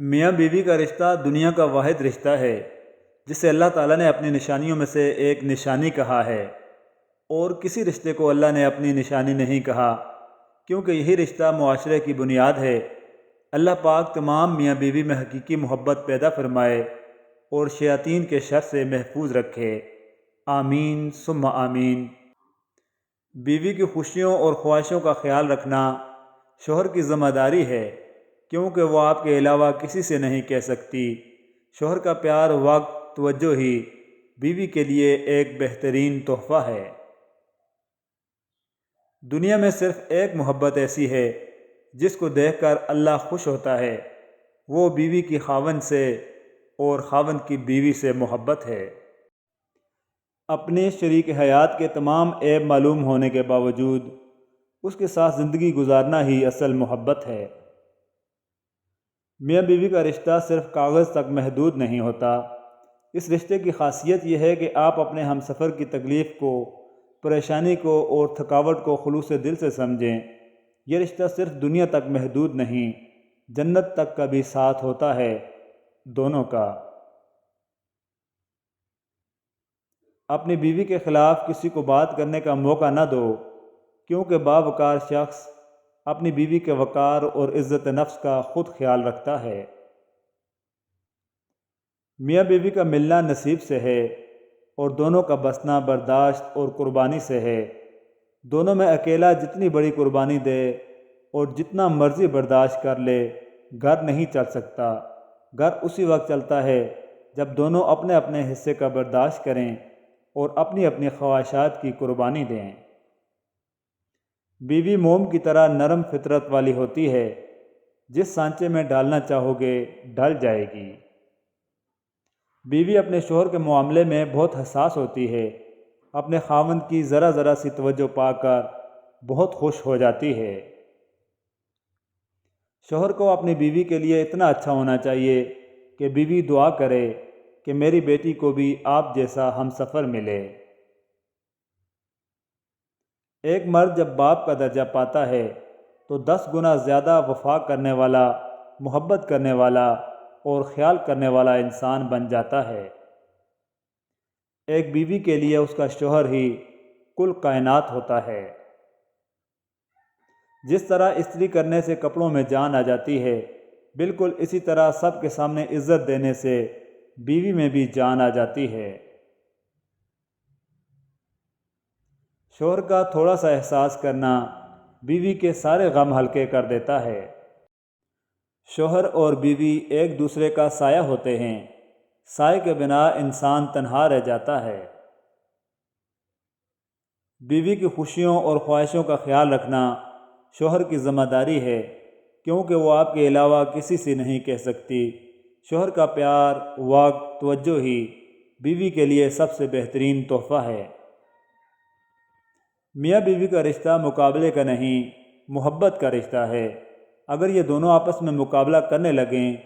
میاں بیوی کا رشتہ دنیا کا واحد رشتہ ہے جسے اللہ تعالیٰ نے اپنی نشانیوں میں سے ایک نشانی کہا ہے، اور کسی رشتے کو اللہ نے اپنی نشانی نہیں کہا، کیونکہ یہی رشتہ معاشرے کی بنیاد ہے۔ اللہ پاک تمام میاں بیوی میں حقیقی محبت پیدا فرمائے اور شیاطین کے شر سے محفوظ رکھے، آمین ثم آمین۔ بیوی کی خوشیوں اور خواہشوں کا خیال رکھنا شوہر کی ذمہ داری ہے، کیونکہ وہ آپ کے علاوہ کسی سے نہیں کہہ سکتی۔ شوہر کا پیار، وقت، توجہ ہی بیوی کے لیے ایک بہترین تحفہ ہے۔ دنیا میں صرف ایک محبت ایسی ہے جس کو دیکھ کر اللہ خوش ہوتا ہے، وہ بیوی کی خاوند سے اور خاوند کی بیوی سے محبت ہے۔ اپنے شریک حیات کے تمام عیب معلوم ہونے کے باوجود اس کے ساتھ زندگی گزارنا ہی اصل محبت ہے۔ میاں بیوی کا رشتہ صرف کاغذ تک محدود نہیں ہوتا۔ اس رشتے کی خاصیت یہ ہے کہ آپ اپنے ہمسفر کی تکلیف کو، پریشانی کو اور تھکاوٹ کو خلوص دل سے سمجھیں۔ یہ رشتہ صرف دنیا تک محدود نہیں، جنت تک کا بھی ساتھ ہوتا ہے، دونوں کا۔ اپنی بیوی کے خلاف کسی کو بات کرنے کا موقع نہ دو، کیونکہ باوقار شخص اپنی بیوی کے وقار اور عزت نفس کا خود خیال رکھتا ہے۔ میاں بیوی کا ملنا نصیب سے ہے اور دونوں کا بسنا برداشت اور قربانی سے ہے۔ دونوں میں اکیلا جتنی بڑی قربانی دے اور جتنا مرضی برداشت کر لے، گھر نہیں چل سکتا۔ گھر اسی وقت چلتا ہے جب دونوں اپنے اپنے حصے کا برداشت کریں اور اپنی اپنی خواہشات کی قربانی دیں۔ بیوی موم کی طرح نرم فطرت والی ہوتی ہے، جس سانچے میں ڈالنا چاہو گے ڈل جائے گی۔ بیوی اپنے شوہر کے معاملے میں بہت حساس ہوتی ہے، اپنے خاوند کی ذرا ذرا سی توجہ پا کر بہت خوش ہو جاتی ہے۔ شوہر کو اپنی بیوی کے لیے اتنا اچھا ہونا چاہیے کہ بیوی دعا کرے کہ میری بیٹی کو بھی آپ جیسا ہمسفر ملے۔ ایک مرد جب باپ کا درجہ پاتا ہے تو 10 گنا زیادہ وفا کرنے والا، محبت کرنے والا اور خیال کرنے والا انسان بن جاتا ہے۔ ایک بیوی کے لیے اس کا شوہر ہی کل کائنات ہوتا ہے۔ جس طرح استری کرنے سے کپڑوں میں جان آ جاتی ہے، بالکل اسی طرح سب کے سامنے عزت دینے سے بیوی میں بھی جان آ جاتی ہے۔ شوہر کا تھوڑا سا احساس کرنا بیوی کے سارے غم ہلکے کر دیتا ہے۔ شوہر اور بیوی ایک دوسرے کا سایہ ہوتے ہیں، سائے کے بنا انسان تنہا رہ جاتا ہے۔ بیوی کی خوشیوں اور خواہشوں کا خیال رکھنا شوہر کی ذمہ داری ہے، کیونکہ وہ آپ کے علاوہ کسی سے نہیں کہہ سکتی۔ شوہر کا پیار، وقت، توجہ ہی بیوی کے لیے سب سے بہترین تحفہ ہے۔ میاں بیوی کا رشتہ مقابلے کا نہیں، محبت کا رشتہ ہے۔ اگر یہ دونوں آپس میں مقابلہ کرنے لگیں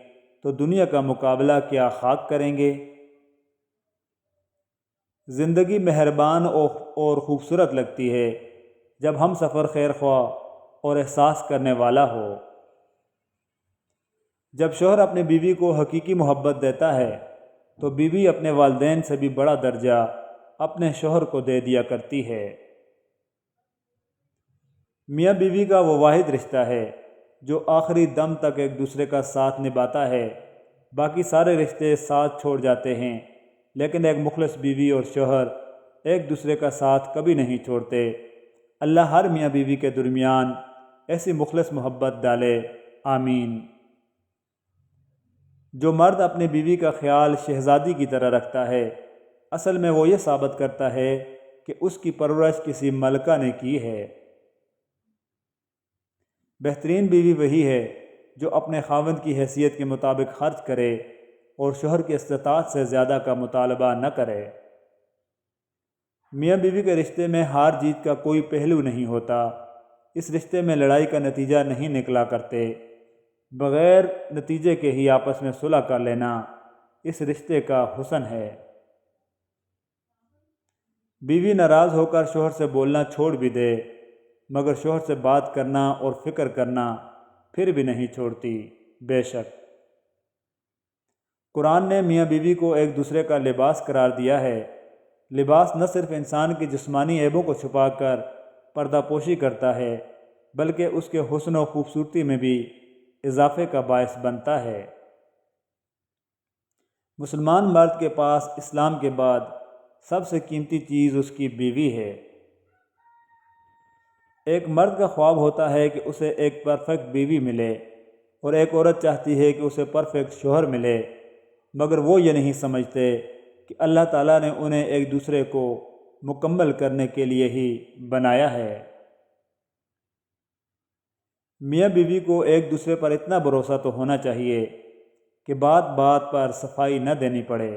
تو دنیا کا مقابلہ کیا خاک کریں گے۔ زندگی مہربان اور خوبصورت لگتی ہے جب ہم سفر خیر خواہ اور احساس کرنے والا ہو۔ جب شوہر اپنی بیوی کو حقیقی محبت دیتا ہے تو بیوی اپنے والدین سے بھی بڑا درجہ اپنے شوہر کو دے دیا کرتی ہے۔ میاں بیوی کا وہ واحد رشتہ ہے جو آخری دم تک ایک دوسرے کا ساتھ نبھاتا ہے۔ باقی سارے رشتے ساتھ چھوڑ جاتے ہیں، لیکن ایک مخلص بیوی اور شوہر ایک دوسرے کا ساتھ کبھی نہیں چھوڑتے۔ اللہ ہر میاں بیوی کے درمیان ایسی مخلص محبت ڈالے، آمین۔ جو مرد اپنی بیوی کا خیال شہزادی کی طرح رکھتا ہے، اصل میں وہ یہ ثابت کرتا ہے کہ اس کی پرورش کسی ملکہ نے کی ہے۔ بہترین بیوی وہی ہے جو اپنے خاوند کی حیثیت کے مطابق خرچ کرے اور شوہر کی استطاعت سے زیادہ کا مطالبہ نہ کرے۔ میاں بیوی کے رشتے میں ہار جیت کا کوئی پہلو نہیں ہوتا۔ اس رشتے میں لڑائی کا نتیجہ نہیں نکلا کرتے۔ بغیر نتیجے کے ہی آپس میں صلح کر لینا اس رشتے کا حسن ہے۔ بیوی ناراض ہو کر شوہر سے بولنا چھوڑ بھی دے، مگر شوہر سے بات کرنا اور فکر کرنا پھر بھی نہیں چھوڑتی، بے شک۔ قرآن نے میاں بیوی کو ایک دوسرے کا لباس قرار دیا ہے۔ لباس نہ صرف انسان کی جسمانی عیبوں کو چھپا کر پردہ پوشی کرتا ہے بلکہ اس کے حسن و خوبصورتی میں بھی اضافے کا باعث بنتا ہے۔ مسلمان مرد کے پاس اسلام کے بعد سب سے قیمتی چیز اس کی بیوی ہے۔ ایک مرد کا خواب ہوتا ہے کہ اسے ایک پرفیکٹ بیوی ملے، اور ایک عورت چاہتی ہے کہ اسے پرفیکٹ شوہر ملے، مگر وہ یہ نہیں سمجھتے کہ اللہ تعالیٰ نے انہیں ایک دوسرے کو مکمل کرنے کے لیے ہی بنایا ہے۔ میاں بیوی کو ایک دوسرے پر اتنا بھروسہ تو ہونا چاہیے کہ بات بات پر صفائی نہ دینی پڑے۔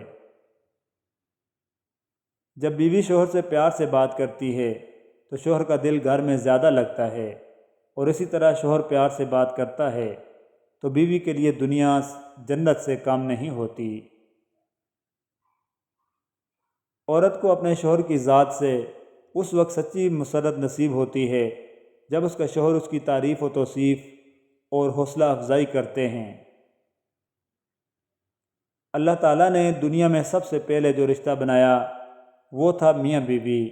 جب بیوی شوہر سے پیار سے بات کرتی ہے تو شوہر کا دل گھر میں زیادہ لگتا ہے، اور اسی طرح شوہر پیار سے بات کرتا ہے تو بیوی کے لیے دنیا جنت سے کم نہیں ہوتی۔ عورت کو اپنے شوہر کی ذات سے اس وقت سچی مسرت نصیب ہوتی ہے جب اس کا شوہر اس کی تعریف و توصیف اور حوصلہ افزائی کرتے ہیں۔ اللہ تعالیٰ نے دنیا میں سب سے پہلے جو رشتہ بنایا وہ تھا میاں بیوی،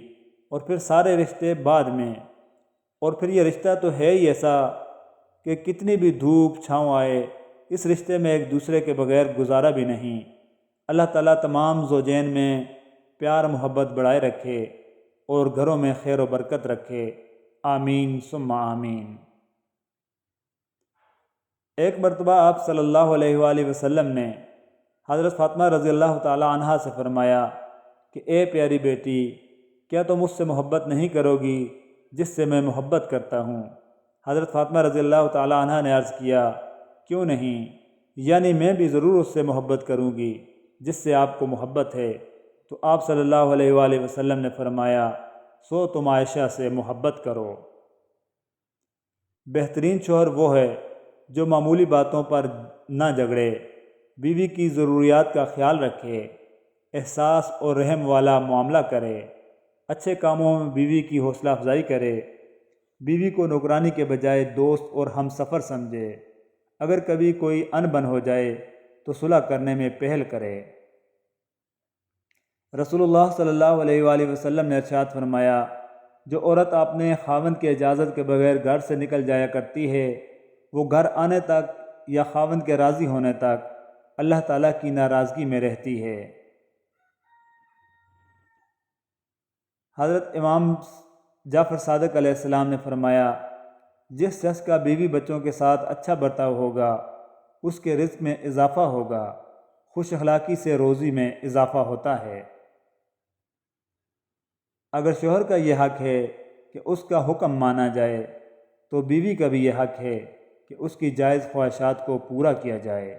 اور پھر سارے رشتے بعد میں، اور پھر یہ رشتہ تو ہے ہی ایسا کہ کتنی بھی دھوپ چھاؤں آئے اس رشتے میں ایک دوسرے کے بغیر گزارا بھی نہیں۔ اللہ تعالیٰ تمام زوجین میں پیار محبت بڑھائے رکھے اور گھروں میں خیر و برکت رکھے، آمین ثم آمین۔ ایک مرتبہ آپ صلی اللہ علیہ وآلہ وسلم نے حضرت فاطمہ رضی اللہ تعالی عنہا سے فرمایا کہ اے پیاری بیٹی، کیا تم اس سے محبت نہیں کرو گی جس سے میں محبت کرتا ہوں؟ حضرت فاطمہ رضی اللہ تعالی عنہا نے عرض کیا، کیوں نہیں، یعنی میں بھی ضرور اس سے محبت کروں گی جس سے آپ کو محبت ہے۔ تو آپ صلی اللہ علیہ وآلہ وسلم نے فرمایا، سو تم عائشہ سے محبت کرو۔ بہترین شوہر وہ ہے جو معمولی باتوں پر نہ جھگڑے، بیوی کی ضروریات کا خیال رکھے، احساس اور رحم والا معاملہ کرے، اچھے کاموں میں بیوی کی حوصلہ افزائی کرے، بیوی کو نوکرانی کے بجائے دوست اور ہم سفر سمجھے، اگر کبھی کوئی ان بن ہو جائے تو صلح کرنے میں پہل کرے۔ رسول اللہ صلی اللہ علیہ وآلہ وسلم نے ارشاد فرمایا، جو عورت اپنے خاوند کی اجازت کے بغیر گھر سے نکل جایا کرتی ہے، وہ گھر آنے تک یا خاوند کے راضی ہونے تک اللہ تعالیٰ کی ناراضگی میں رہتی ہے۔ حضرت امام جعفر صادق علیہ السلام نے فرمایا، جس شخص کا بیوی بچوں کے ساتھ اچھا برتاؤ ہوگا اس کے رزق میں اضافہ ہوگا، خوش اخلاقی سے روزی میں اضافہ ہوتا ہے۔ اگر شوہر کا یہ حق ہے کہ اس کا حکم مانا جائے تو بیوی کا بھی یہ حق ہے کہ اس کی جائز خواہشات کو پورا کیا جائے۔